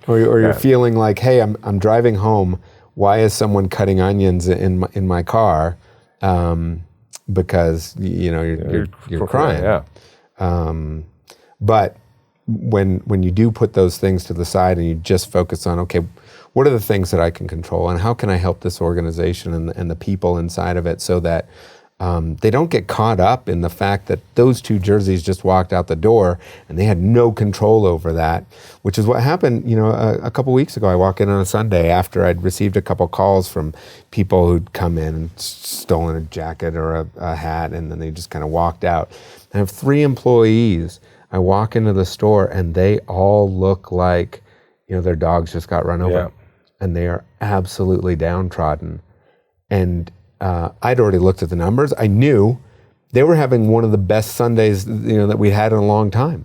Or you're feeling like, hey, I'm driving home. Why is someone cutting onions in my car? Because you're crying. Yeah. But when you do put those things to the side and you just focus on, okay, what are the things that I can control and how can I help this organization and the people inside of it so that they don't get caught up in the fact that those two jerseys just walked out the door and they had no control over that, which is what happened, a couple weeks ago. I walk in on a Sunday after I'd received a couple calls from people who'd come in and stolen a jacket or a hat, and then they just kind of walked out. I have 3 employees. I walk into the store and they all look like, their dogs just got run over. Yeah. And they are absolutely downtrodden. And I'd already looked at the numbers. I knew they were having one of the best Sundays, that we had in a long time.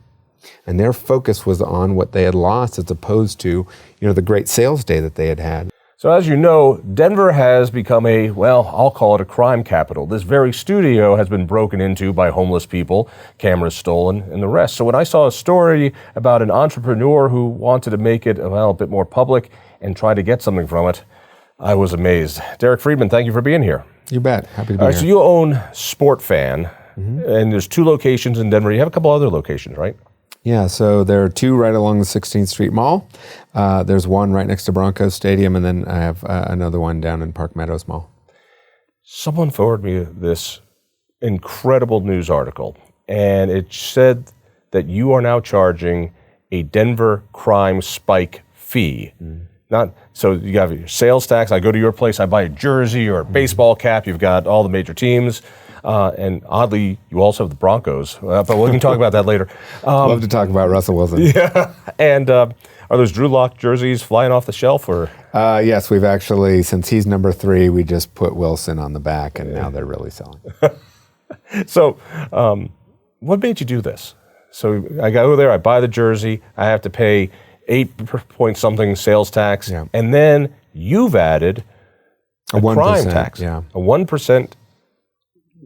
And their focus was on what they had lost as opposed to, the great sales day that they had had. So as you know, Denver has become I'll call it a crime capital. This very studio has been broken into by homeless people, cameras stolen, and the rest. So when I saw a story about an entrepreneur who wanted to make it, a bit more public and try to get something from it, I was amazed. Derek Friedman, thank you for being here. You bet. Happy to be here. So you own Sport Fan, and there's 2 locations in Denver. You have a couple other locations, right? Yeah, so there are 2 right along the 16th Street Mall. There's one right next to Broncos Stadium, and then I have another one down in Park Meadows Mall. Someone forwarded me this incredible news article, and it said that you are now charging a Denver crime spike fee. So you have your sales tax. I go to your place, I buy a jersey or a baseball cap. You've got all the major teams. And oddly, you also have the Broncos, but we can talk about that later. Love to talk about Russell Wilson. Yeah. And are those Drew Lock jerseys flying off the shelf? Or? Yes, we've actually, since he's number 3, we just put Wilson on the back, and now they're really selling. So what made you do this? So I go there, I buy the jersey, I have to pay 8-point-something sales tax, and then you've added a crime tax, a 1%.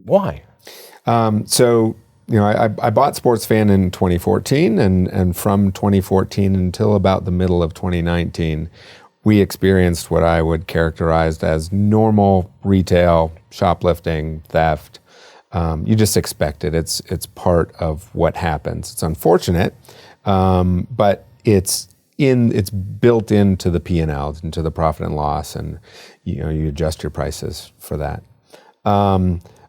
Why? So, I bought Sports Fan in 2014, and from 2014 until about the middle of 2019, we experienced what I would characterize as normal retail shoplifting, theft. You just expect it. It's part of what happens. It's unfortunate, but it's built into the P&L, into the profit and loss, and you adjust your prices for that.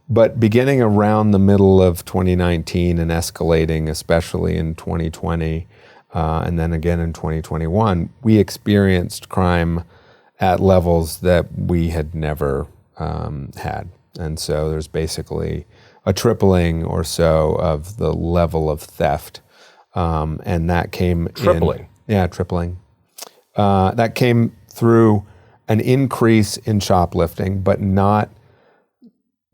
But beginning around the middle of 2019 and escalating, especially in 2020, and then again in 2021, we experienced crime at levels that we had never had. And so there's basically a tripling or so of the level of theft. And that came Tripling? Tripling. That came through an increase in shoplifting, but not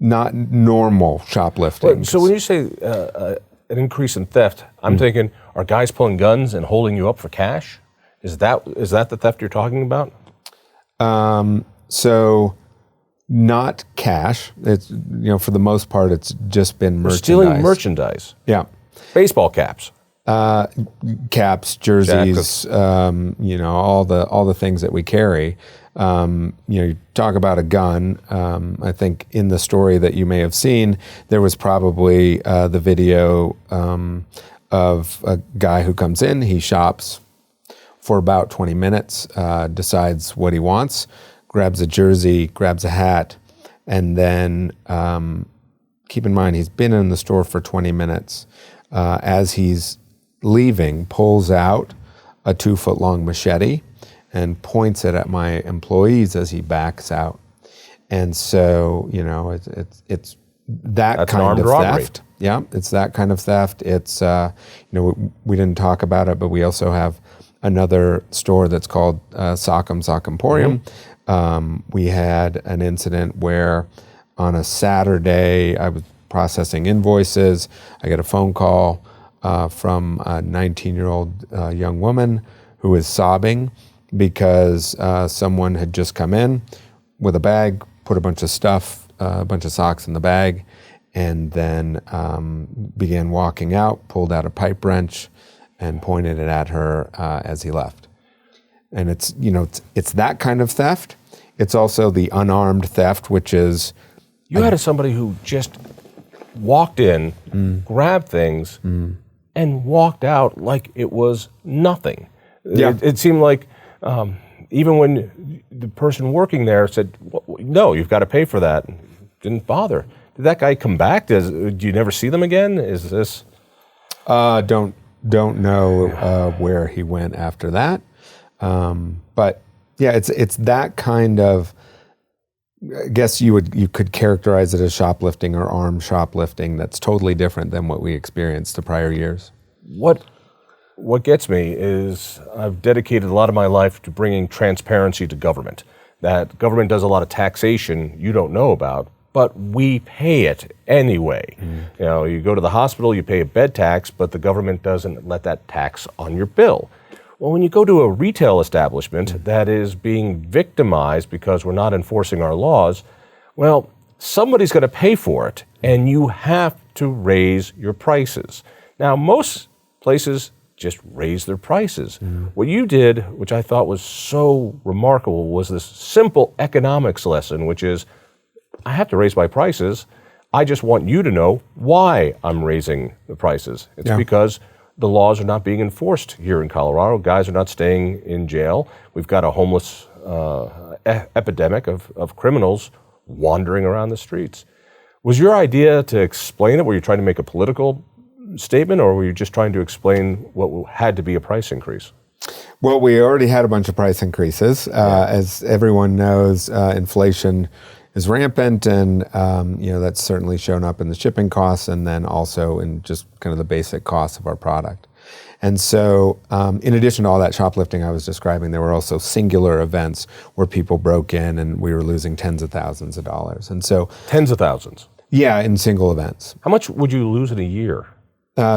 normal shoplifting. So when you say an increase in theft, I'm thinking, are guys pulling guns and holding you up for cash? Is that the theft you're talking about? So not cash. It's for the most part, it's just been merchandise. Stealing merchandise. Yeah. Baseball caps. Caps, jerseys, all the things that we carry. You talk about a gun. I think in the story that you may have seen, there was probably the video of a guy who comes in, he shops for about 20 minutes, decides what he wants, grabs a jersey, grabs a hat, and then keep in mind, he's been in the store for 20 minutes. As he's leaving, pulls out a 2-foot-long machete and points it at my employees as he backs out. And so, it's that kind of theft. Yeah, it's that kind of theft. It's, we didn't talk about it, but we also have another store that's called Sock Emporium. We had an incident where on a Saturday, I was processing invoices. I get a phone call from a 19-year-old young woman who is sobbing because someone had just come in with a bag, put a bunch of stuff, a bunch of socks in the bag, and then began walking out, pulled out a pipe wrench, and pointed it at her as he left. And it's, it's that kind of theft. It's also the unarmed theft, which is... You had somebody who just walked in, grabbed things, and walked out like it was nothing. Yeah. It seemed like even when the person working there said, no, you've got to pay for that, didn't bother. Did that guy come back? Do you never see them again? Is this... Don't know where he went after that. But yeah, it's that kind of... I guess you could characterize it as shoplifting or armed shoplifting. That's totally different than what we experienced the prior years. What gets me is I've dedicated a lot of my life to bringing transparency to government. That government does a lot of taxation you don't know about, but we pay it anyway. You go to the hospital, you pay a bed tax, but the government doesn't let that tax on your bill. Well, when you go to a retail establishment that is being victimized because we're not enforcing our laws, well, somebody's going to pay for it, and you have to raise your prices. Now, most places just raise their prices. What you did, which I thought was so remarkable, was this simple economics lesson, which is, I have to raise my prices. I just want you to know why I'm raising the prices. It's because the laws are not being enforced here in Colorado. Guys are not staying in jail. We've got a homeless epidemic of criminals wandering around the streets. Was your idea to explain it? Were you trying to make a political statement, or were you just trying to explain what had to be a price increase? Well, we already had a bunch of price increases. As everyone knows, inflation is rampant, and that's certainly shown up in the shipping costs, and then also in just kind of the basic costs of our product. And so, in addition to all that shoplifting I was describing, there were also singular events where people broke in, and we were losing tens of thousands of dollars. And so, tens of thousands. Yeah, in single events. How much would you lose in a year?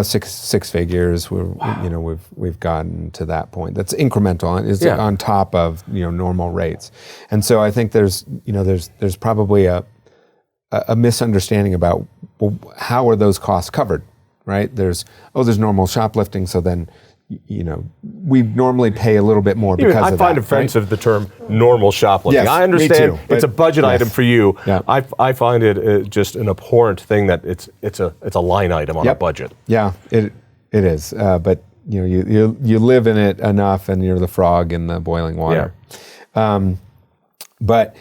Six figures. We've gotten to that point. That's incremental. It's on top of normal rates, and so I think there's probably a misunderstanding about, well, how are those costs covered, right? There's normal shoplifting, so then we normally pay a little bit more because of that. I find offensive the term normal shoplifting. Yes, I understand me too, it's a budget item for you. Yeah. I find it just an abhorrent thing that it's a line item on a budget. Yeah, it is. But you live in it enough, and you're the frog in the boiling water. Yeah. But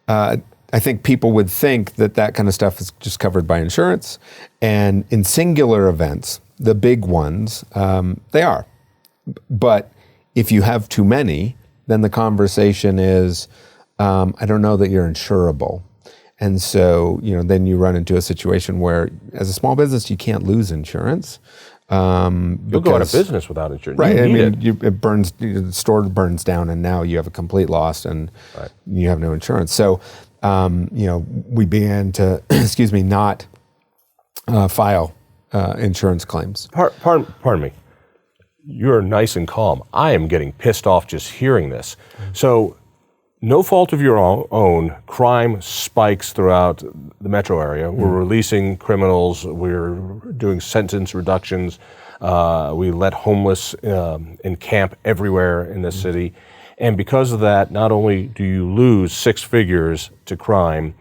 I think people would think that kind of stuff is just covered by insurance, and in singular events, the big ones, they are. But if you have too many, then the conversation is, I don't know that you're insurable. And so, then you run into a situation where, as a small business, you can't lose insurance. You'll go out of business without insurance. Right. The store burns down, and now you have a complete loss, and you have no insurance. So, we began to, not file insurance claims. Pardon me. You're nice and calm. I am getting pissed off just hearing this. So, no fault of your own, crime spikes throughout the metro area. We're releasing criminals. We're doing sentence reductions. We let homeless encamp everywhere in this city. And because of that, not only do you lose six figures to crime,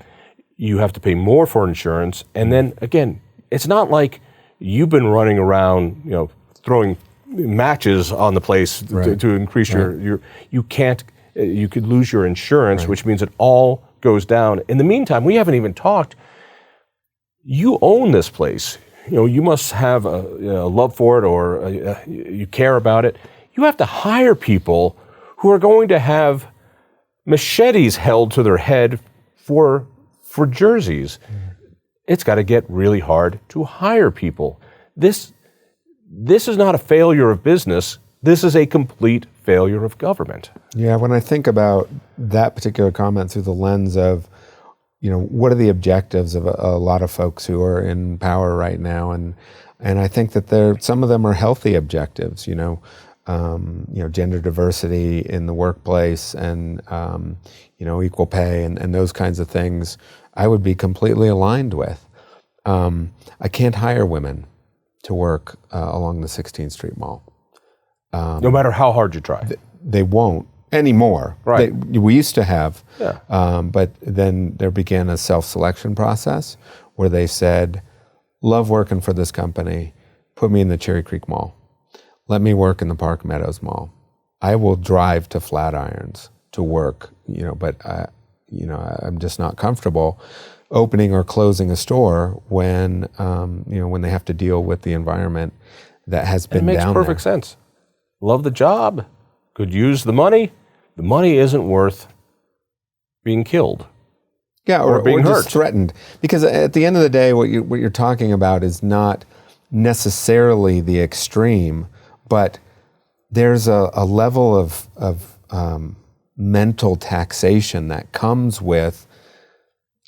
you have to pay more for insurance. And then, again, it's not like you've been running around, throwing matches on the place to increase you could lose your insurance, which means it all goes down. In the meantime, we haven't even talked. You own this place. You must have a love for it, or you care about it. You have to hire people who are going to have machetes held to their head for jerseys. It's got to get really hard to hire people. This is not a failure of business. This is a complete failure of government. Yeah, when I think about that particular comment through the lens of, what are the objectives of a lot of folks who are in power right now, and I think that some of them are healthy objectives. Gender diversity in the workplace, and equal pay, and those kinds of things, I would be completely aligned with. I can't hire women to work along the 16th Street Mall. No matter how hard you try. They won't. anymore. Right. We used to have, Yeah. but then there began a self-selection process where they said, love working for this company, put me in the Cherry Creek Mall. Let me work in the Park Meadows Mall. I will drive to Flatirons to work, but I'm just not comfortable opening or closing a store when when they have to deal with the environment that has been down there. It makes perfect sense. Love the job, could use the money. The money isn't worth being killed. Yeah, or being hurt. Just threatened. Because at the end of the day, what you're talking about is not necessarily the extreme, but there's a level of mental taxation that comes with,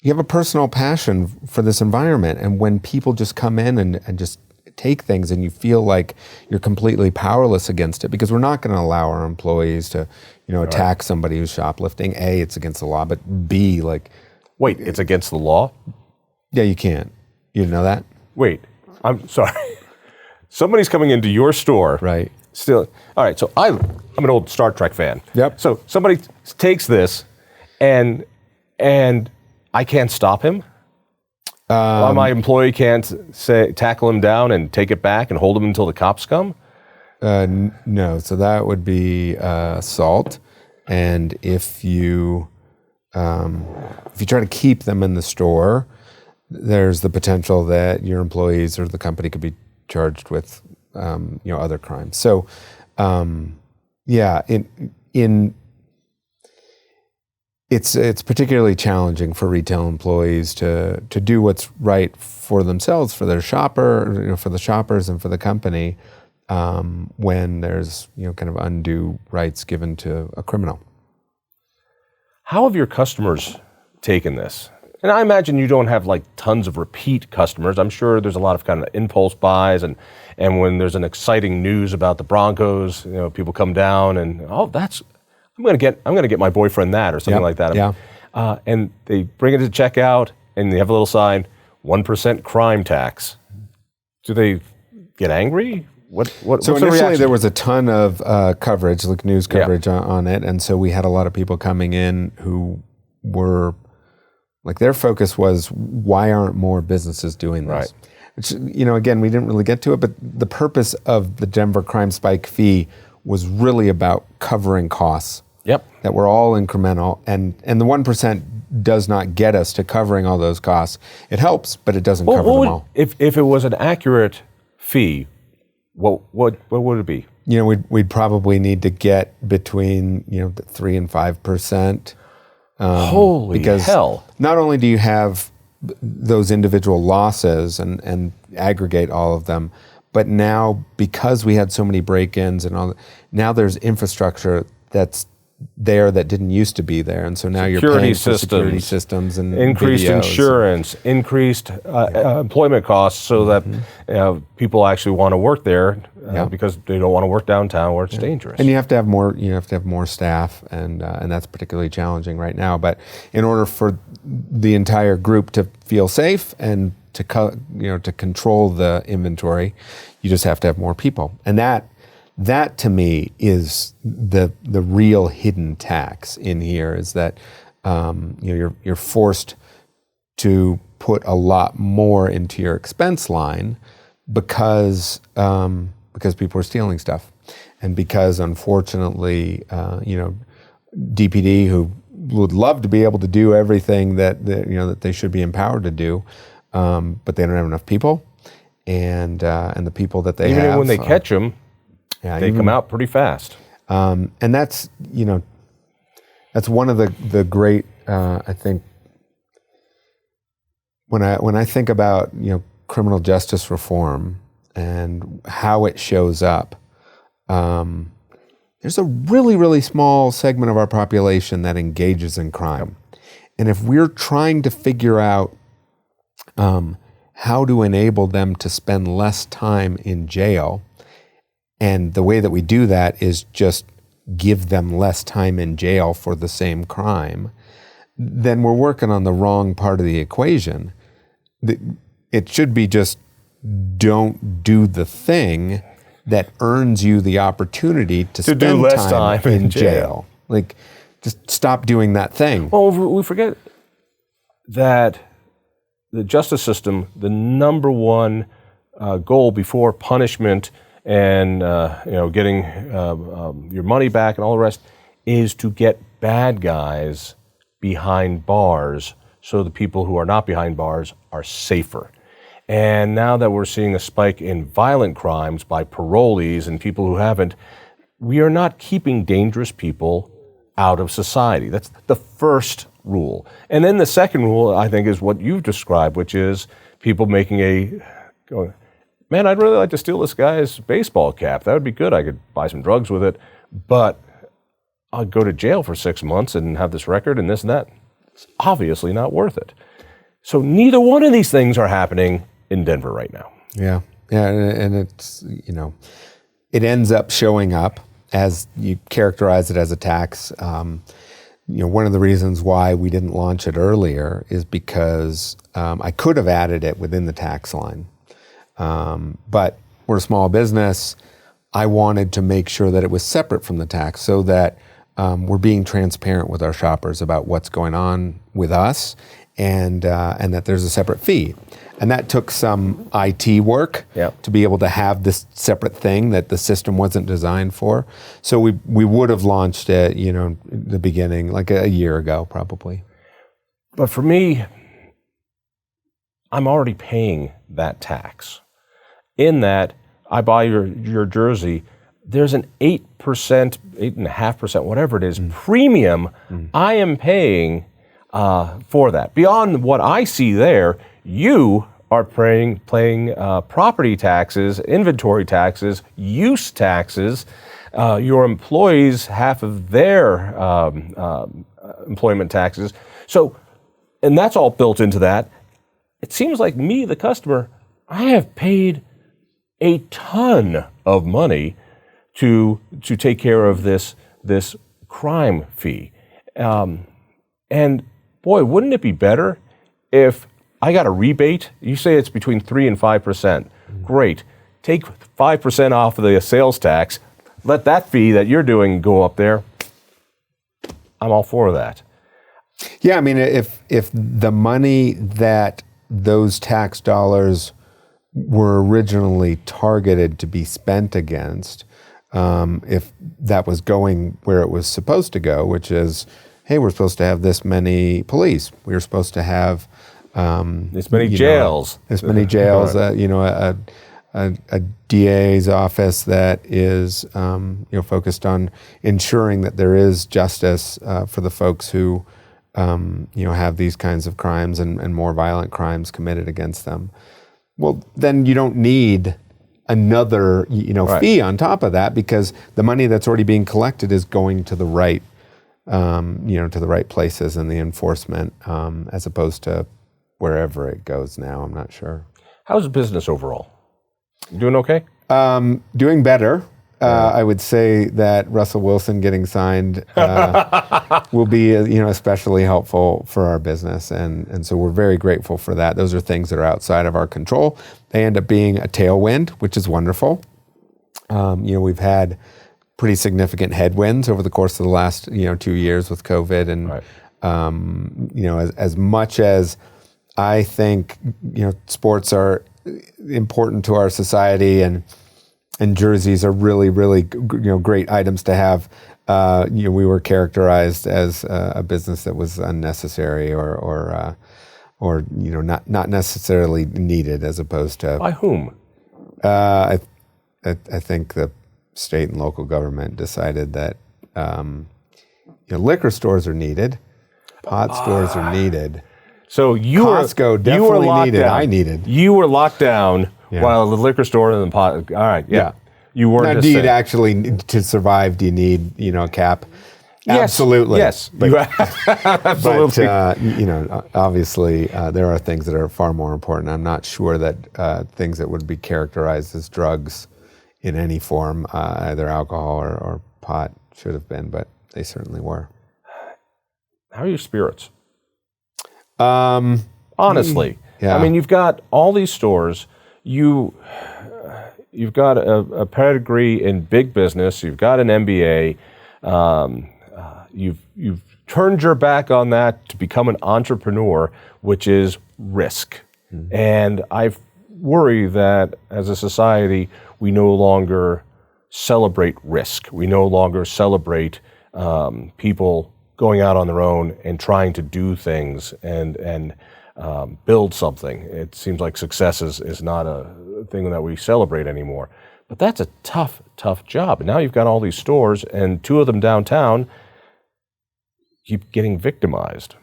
you have a personal passion for this environment, and when people just come in and just take things and you feel like you're completely powerless against it, because we're not going to allow our employees to, attack somebody who's shoplifting. A, it's against the law, but B, wait, it's against the law? Yeah, you can't. You didn't know that? Wait, I'm sorry. Somebody's coming into your store. Right. Still, all right, so I'm an old Star Trek fan. Yep. So somebody takes this and I can't stop him? My employee can't tackle him down and take it back and hold him until the cops come? No, so that would be assault. And if you try to keep them in the store, there's the potential that your employees or the company could be charged with other crimes. So it's particularly challenging for retail employees to do what's right for themselves, for their shopper, for the shoppers and for the company, when there's kind of undue rights given to a criminal. How have your customers taken this? And I imagine you don't have tons of repeat customers. I'm sure there's a lot of kind of impulse buys, and when there's an exciting news about the Broncos, people come down and I'm gonna get my boyfriend that or something like that. Yeah. And they bring it to checkout and they have a little sign, 1% crime tax. Do they get angry? So initially there was a ton of coverage, news coverage on it, and so we had a lot of people coming in who were their focus was, why aren't more businesses doing this? Right. Which, again, we didn't really get to it, but the purpose of the Denver crime spike fee was really about covering costs. Yep. That were all incremental, and the 1% does not get us to covering all those costs. It helps, but it doesn't cover them all. If it was an accurate fee, what would it be? We'd probably need to get between 3 and 5%. Holy because hell! Not only do you have those individual losses and aggregate all of them, but now because we had so many break-ins and all, now there's infrastructure that's there that didn't used to be there, and so now you're paying for security systems and increased insurance, increased employment costs, so that people actually want to work there because they don't want to work downtown where it's dangerous. And you have to have more. You have to have more staff, and that's particularly challenging right now. But in order for the entire group to feel safe and to control the inventory, you just have to have more people, and that to me is the real hidden tax in here, is that you're forced to put a lot more into your expense line because people are stealing stuff, and because unfortunately DPD, who would love to be able to do everything that they should be empowered to do, but they don't have enough people, and the people that they have, even when they catch them. Yeah, they come out pretty fast. And that's that's one of the great I think when I think about criminal justice reform and how it shows up, there's a really, really small segment of our population that engages in crime. And if we're trying to figure out how to enable them to spend less time in jail, and the way that we do that is just give them less time in jail for the same crime, then we're working on the wrong part of the equation. It should be just don't do the thing that earns you the opportunity to spend do less time in jail. Like, just stop doing that thing. Well, we forget that the justice system, the number one goal before punishment and getting your money back and all the rest is to get bad guys behind bars so the people who are not behind bars are safer. And now that we're seeing a spike in violent crimes by parolees and people who haven't, we are not keeping dangerous people out of society. That's the first rule. And then the second rule, I think, is what you've described, which is people making going, man, I'd really like to steal this guy's baseball cap. That would be good. I could buy some drugs with it, but I'll go to jail for 6 months and have this record and this and that. It's obviously not worth it. So neither one of these things are happening in Denver right now. Yeah, and it's, it ends up showing up as you characterize it as a tax. One of the reasons why we didn't launch it earlier is because I could have added it within the tax line. But we're a small business. I wanted to make sure that it was separate from the tax so that we're being transparent with our shoppers about what's going on with us and that there's a separate fee. And that took some IT work to be able to have this separate thing that the system wasn't designed for. So we would have launched it, in the beginning, like a year ago, probably. But for me, I'm already paying that tax. In that, I buy your jersey, there's an 8%, 8.5%, whatever it is, premium I am paying for that. Beyond what I see there, you are paying property taxes, inventory taxes, use taxes. Your employees, half of their employment taxes. So, and that's all built into that. It seems like me, the customer, I have paid a ton of money to take care of this crime fee. And boy, wouldn't it be better if I got a rebate? You say it's between 3 and 5%. Great. Take 5% off of the sales tax. Let that fee that you're doing go up there. I'm all for that. Yeah, I mean, if the money that those tax dollars were originally targeted to be spent against, if that was going where it was supposed to go, which is, hey, we're supposed to have this many police. We're supposed to have this many jails. This many jails. A DA's office that is focused on ensuring that there is justice for the folks who have these kinds of crimes and more violent crimes committed against them. Well, then you don't need another fee on top of that, because the money that's already being collected is going to the right to the right places in the enforcement, as opposed to wherever it goes now. I'm not sure. How's the business overall? You doing okay? Doing better. I would say that Russell Wilson getting signed will be especially helpful for our business, and so we're very grateful for that. Those are things that are outside of our control. They end up being a tailwind, which is wonderful. We've had pretty significant headwinds over the course of the last 2 years with COVID, and as much as I think sports are important to our society, and jerseys are really, really great items to have. We were characterized as a business that was unnecessary or not necessarily needed, as opposed to by whom? I think the state and local government decided that liquor stores are needed, pot stores are needed. So Costco definitely needed. Down. I needed. You were locked down while the liquor store and the pot. All right, yeah. You weren't. Now, do you actually, to survive, do you need a cap? Yes. Absolutely. Yes. Absolutely. But obviously, there are things that are far more important. I'm not sure that things that would be characterized as drugs in any form, either alcohol or pot, should have been, but they certainly were. How are your spirits? Honestly, I mean, you've got all these stores. You've got a pedigree in big business. You've got an MBA. you've turned your back on that to become an entrepreneur, which is risk. And I worry that as a society, we no longer celebrate risk. We no longer celebrate people going out on their own and trying to do things and build something. It seems like success is not a thing that we celebrate anymore. But that's a tough, tough job. And now you've got all these stores, and 2 of them downtown keep getting victimized.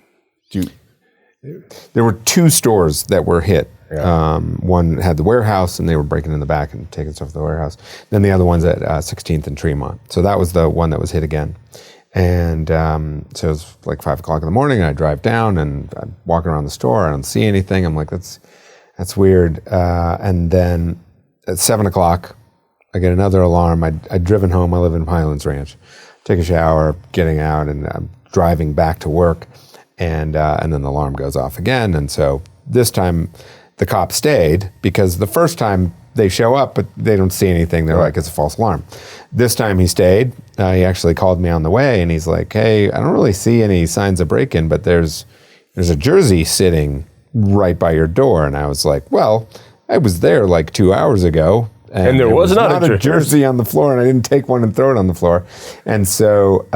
There were 2 stores that were hit. Yeah. One had the warehouse, and they were breaking in the back and taking stuff to the warehouse. Then the other one's at 16th and Tremont. So that was the one that was hit again. And so it was like 5 o'clock in the morning, and I drive down, and I'm walking around the store. I don't see anything. I'm like, that's weird. And then at 7 o'clock, I get another alarm. I'd driven home. I live in Highlands Ranch. Take a shower, getting out, and I'm driving back to work. And then the alarm goes off again. And so this time the cop stayed, because the first time they show up, but they don't see anything. They're like, it's a false alarm. This time he stayed. He actually called me on the way, and he's like, hey, I don't really see any signs of break-in, but there's a jersey sitting right by your door. And I was like, well, I was there like 2 hours ago. And there was not a jersey on the floor, and I didn't take one and throw it on the floor. And so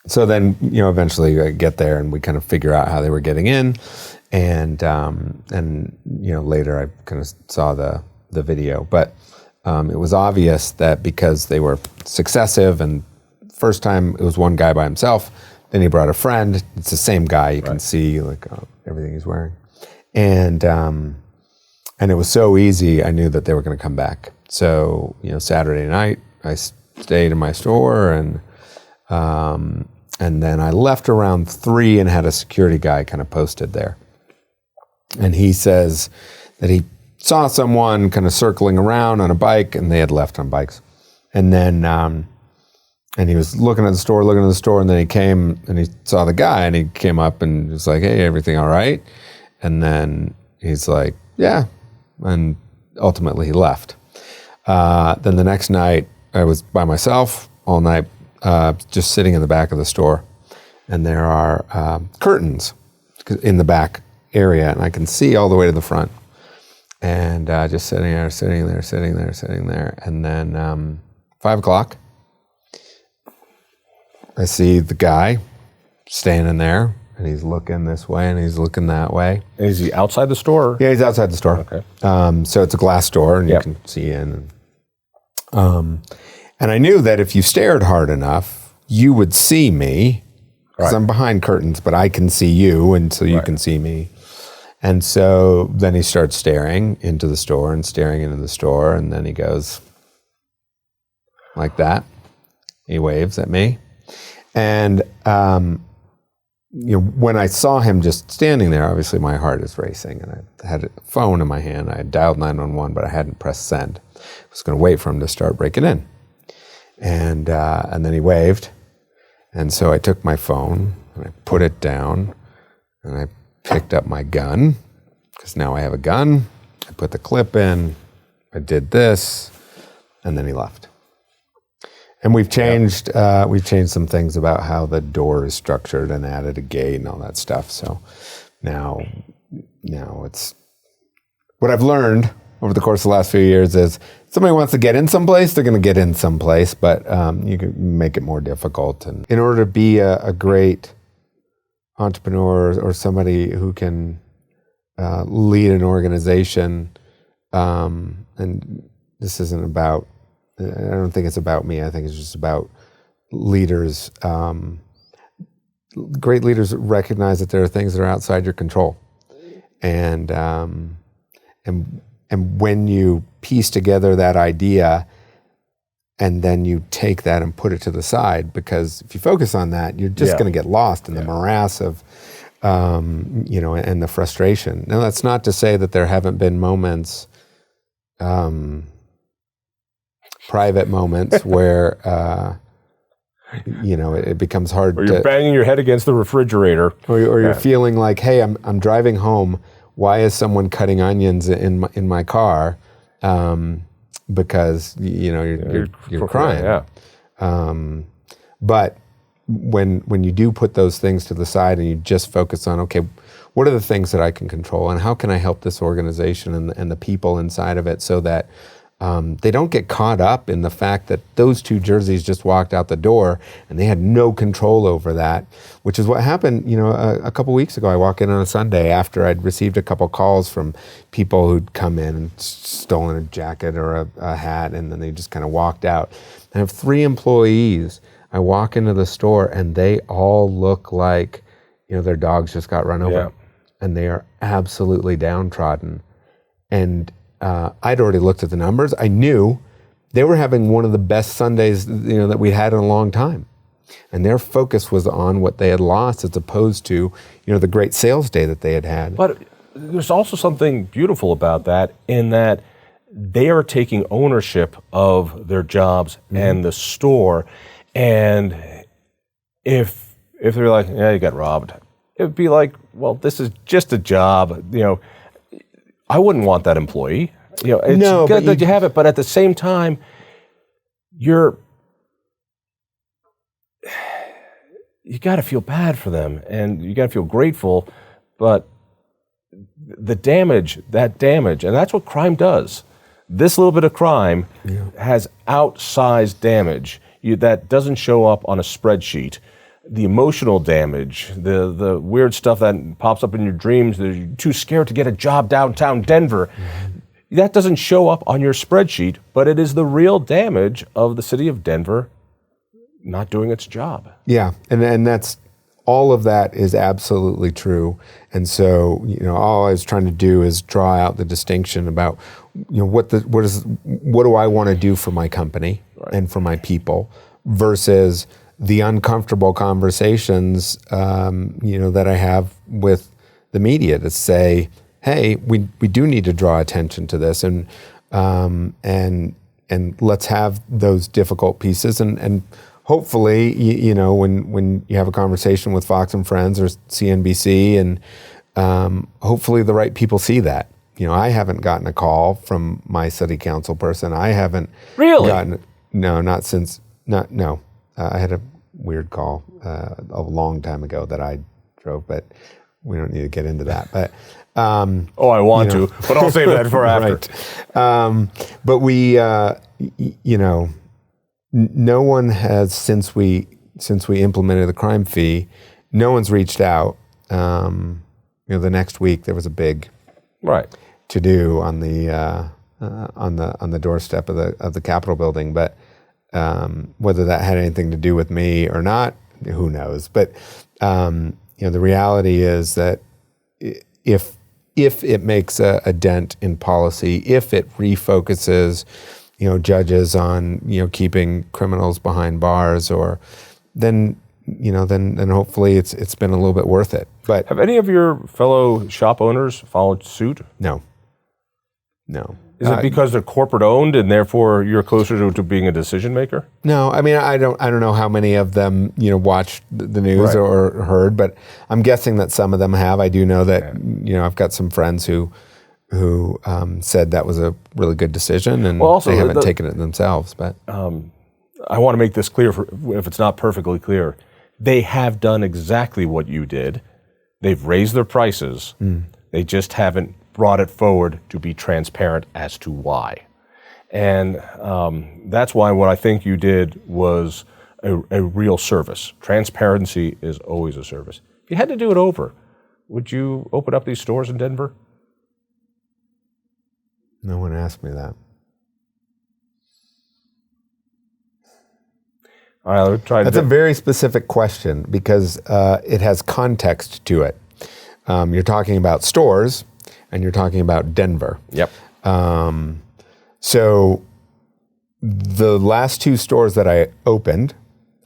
so then, eventually I get there, and we kind of figure out how they were getting in. And later I kind of saw the video. But it was obvious that because they were successive, and first time it was one guy by himself, then he brought a friend. It's the same guy. You can see everything he's wearing. And it was so easy, I knew that they were going to come back. So, Saturday night, I stayed in my store, and then I left around 3 and had a security guy kind of posted there. And he says that he saw someone kind of circling around on a bike, and they had left on bikes. And then, and he was looking at the store, and then he came and he saw the guy, and he came up and was like, hey, everything all right? And then he's like, yeah. And ultimately he left. Then the next night, I was by myself all night, just sitting in the back of the store. And there are curtains in the back area, and I can see all the way to the front. And just sitting there. And then 5 o'clock, I see the guy standing there. And he's looking this way, and he's looking that way. Is he outside the store? Yeah, he's outside the store. Okay. So it's a glass door, and you can see in. And I knew that if you stared hard enough, you would see me, because I'm behind curtains, but I can see you, and so you can see me. And so then he starts staring into the store, and then he goes like that. He waves at me. And when I saw him just standing there, obviously my heart is racing, and I had a phone in my hand. I had dialed 911, but I hadn't pressed send. I was going to wait for him to start breaking in. And then he waved. And so I took my phone, and I put it down, and I picked up my gun, because now I have a gun. I put the clip in, I did this, and then he left. And we've changed some things about how the door is structured, and added a gate and all that stuff. So now it's what I've learned over the course of the last few years is if somebody wants to get in someplace, they're going to get in someplace, but you can make it more difficult. And in order to be a great entrepreneur or somebody who can lead an organization, and this isn't about, I don't think it's about me. I think it's just about leaders. Great leaders recognize that there are things that are outside your control, and when you piece together that idea, and then you take that and put it to the side, because if you focus on that, you're just going to get lost in the morass of, and the frustration. Now, that's not to say that there haven't been moments. Private moments where, it becomes hard. Or you're banging your head against the refrigerator. Or you're feeling like, hey, I'm driving home. Why is someone cutting onions in my car? Because you're crying. Yeah. But when you do put those things to the side and you just focus on, okay, what are the things that I can control and how can I help this organization and the people inside of it so that they don't get caught up in the fact that those two jerseys just walked out the door and they had no control over that, which is what happened, a couple weeks ago. I walk in on a Sunday after I'd received a couple calls from people who'd come in and stolen a jacket or a hat, and then they just kind of walked out. I have 3 employees. I walk into the store and they all look like, their dogs just got run over, and they are absolutely downtrodden. And I'd already looked at the numbers. I knew they were having one of the best Sundays, that we had in a long time. And their focus was on what they had lost as opposed to, the great sales day that they had had. But there's also something beautiful about that in that they are taking ownership of their jobs and the store. And if they're like, yeah, you got robbed, it would be like, well, this is just a job, I wouldn't want that employee. It's good that you have it, but at the same time, you got to feel bad for them, and you got to feel grateful. But that damage, and that's what crime does. This little bit of crime has outsized damage that doesn't show up on a spreadsheet. The emotional damage, the weird stuff that pops up in your dreams, that you're too scared to get a job downtown Denver, that doesn't show up on your spreadsheet, but it is the real damage of the city of Denver not doing its job. Yeah, and that's, all of that is absolutely true. And so, all I was trying to do is draw out the distinction about, what do I want to do for my company and for my people versus the uncomfortable conversations, that I have with the media to say, hey, we do need to draw attention to this, and let's have those difficult pieces, and hopefully, when you have a conversation with Fox and Friends or CNBC, and hopefully the right people see that. I haven't gotten a call from my city council person. I haven't really. No. I had a weird call a long time ago that I drove, but we don't need to get into that. But I want to, but I'll save that for after. Right. But we, no one has since we implemented the crime fee. No one's reached out. The next week there was a big to do on the doorstep of the Capitol building, but. Whether that had anything to do with me or not, who knows? But the reality is that if it makes a dent in policy, if it refocuses, judges on keeping criminals behind bars, or then hopefully it's been a little bit worth it. But have any of your fellow shop owners followed suit? No. Is it because they're corporate owned and therefore you're closer to being a decision maker? No, I mean I don't know how many of them watched the news or heard, but I'm guessing that some of them have. I do know that I've got some friends who said that was a really good decision, and they haven't taken it themselves. But I want to make this clear if it's not perfectly clear. They have done exactly what you did. They've raised their prices. They just haven't brought it forward to be transparent as to why. And that's why what I think you did was a real service. Transparency is always a service. If you had to do it over, would you open up these stores in Denver? No one asked me that. All right, let's try. That's a very specific question because it has context to it. You're talking about stores, and you're talking about Denver. Yep. So the last 2 stores that I opened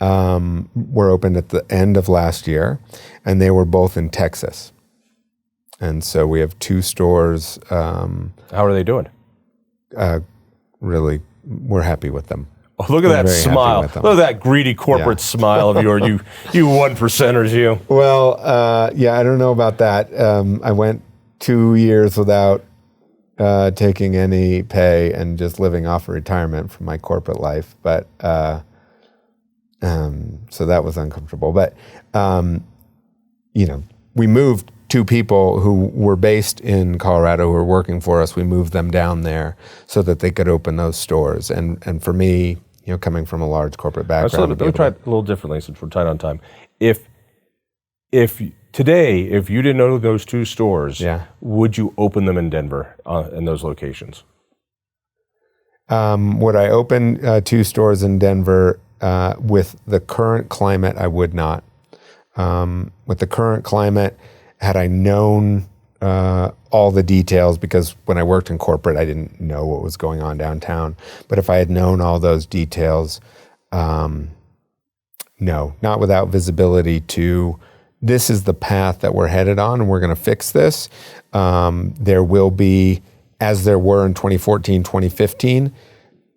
were opened at the end of last year, and they were both in Texas. And so we have 2 stores. How are they doing? Really, we're happy with them. Oh, look at that smile. Look at that greedy corporate smile of yours. You 1%ers, you. Well, I don't know about that. I went 2 years without taking any pay and just living off of retirement from my corporate life. But So that was uncomfortable. But, we moved two people who were based in Colorado who were working for us. We moved them down there so that they could open those stores. And for me, coming from a large corporate background. Let me try it a little differently since we're tight on time. If today, if you didn't know those two stores, would you open them in Denver in those locations? Would I open two stores in Denver with the current climate? I would not. With the current climate, had I known all the details, because when I worked in corporate, I didn't know what was going on downtown. But if I had known all those details, no, not without visibility to this is the path that we're headed on, and we're going to fix this. There will be, as there were in 2014, 2015,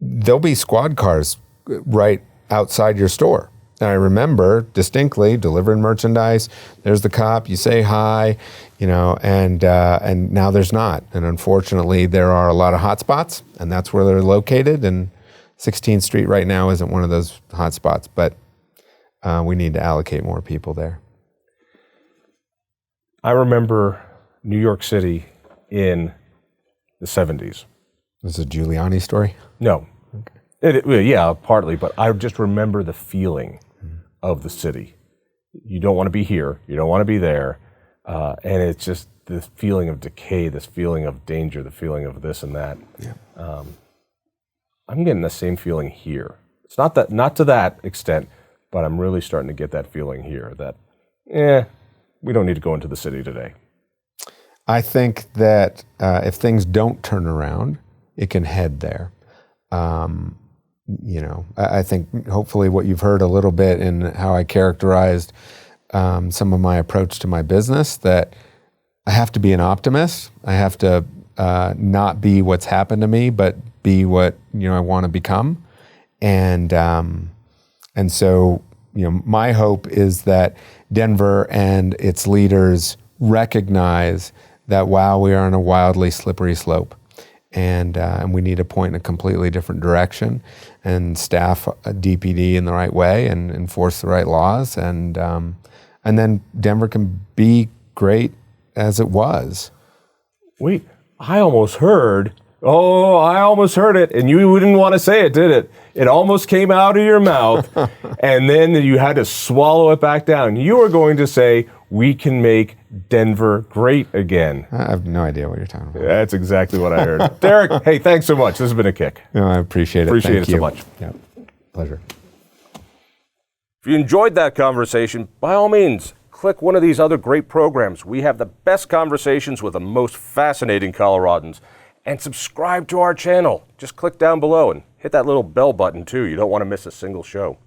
there'll be squad cars right outside your store. And I remember distinctly delivering merchandise. There's the cop. You say hi, and now there's not. And unfortunately, there are a lot of hot spots, and that's where they're located. And 16th Street right now isn't one of those hot spots, but we need to allocate more people there. I remember New York City in the 70s. This is a Giuliani story? No. Okay. Yeah, partly, but I just remember the feeling of the city. You don't want to be here, you don't want to be there, and it's just this feeling of decay, this feeling of danger, the feeling of this and that. Yeah. I'm getting the same feeling here. It's not to that extent, but I'm really starting to get that feeling here that, we don't need to go into the city today. I think that if things don't turn around, it can head there. I think hopefully what you've heard a little bit in how I characterized some of my approach to my business, that I have to be an optimist. I have to not be what's happened to me, but be what I want to become. And so my hope is that Denver and its leaders recognize that while we are on a wildly slippery slope, and we need to point in a completely different direction and staff a DPD in the right way and enforce the right laws, and then Denver can be great as it was. Wait, I almost heard it, and you didn't want to say it, did it? It almost came out of your mouth, and then you had to swallow it back down. You were going to say, we can make Denver great again. I have no idea what you're talking about. That's exactly what I heard. Derek, hey, thanks so much. This has been a kick. No, I appreciate it. Appreciate Thank it you so much. Yeah, pleasure. If you enjoyed that conversation, by all means, click one of these other great programs. We have the best conversations with the most fascinating Coloradans. And subscribe to our channel. Just click down below and hit that little bell button too. You don't want to miss a single show.